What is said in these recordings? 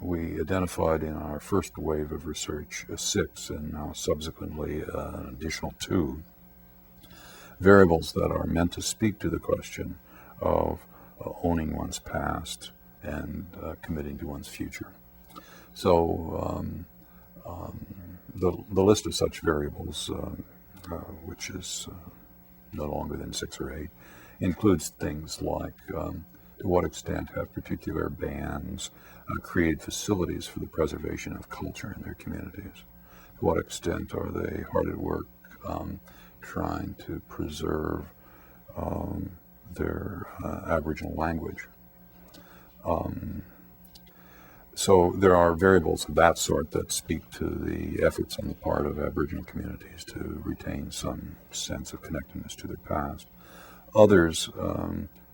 we identified in our first wave of research 6, and now subsequently an additional 2 variables that are meant to speak to the question of owning one's past and committing to one's future. So the list of such variables, which is no longer than 6 or 8, includes things like to what extent have particular bands created facilities for the preservation of culture in their communities? To what extent are they hard at work trying to preserve their Aboriginal language? So there are variables of that sort that speak to the efforts on the part of Aboriginal communities to retain some sense of connectedness to their past. Others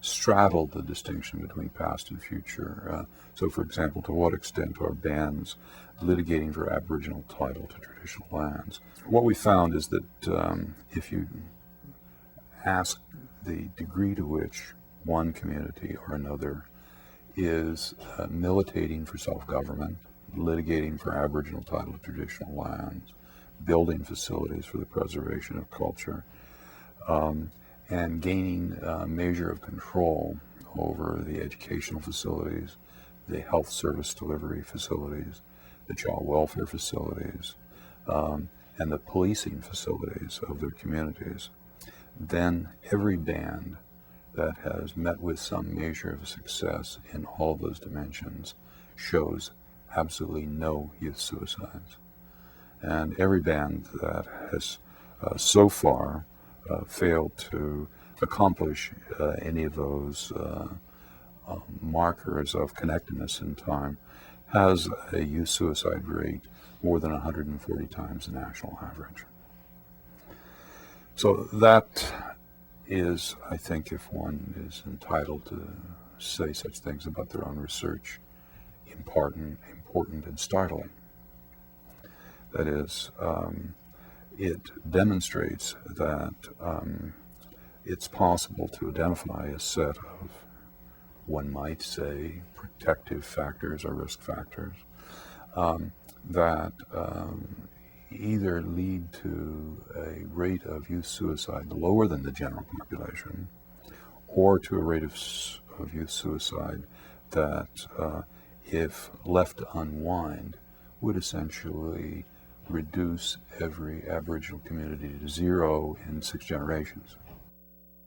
straddle the distinction between past and future. So, for example, to what extent are bands litigating for Aboriginal title to traditional lands? What we found is that if you ask the degree to which one community or another is militating for self-government, litigating for Aboriginal title to traditional lands, building facilities for the preservation of culture, and gaining a measure of control over the educational facilities, the health service delivery facilities, the child welfare facilities, and the policing facilities of their communities, then every band that has met with some measure of success in all those dimensions shows absolutely no youth suicides. And every band that has so far failed to accomplish any of those markers of connectedness in time has a youth suicide rate more than 140 times the national average. So that is, I think, if one is entitled to say such things about their own research, important and startling. That is, it demonstrates that it's possible to identify a set of, one might say, protective factors or risk factors that either lead to a rate of youth suicide lower than the general population, or to a rate of youth suicide that, if left to unwind, would essentially reduce every Aboriginal community to 0 in 6 generations.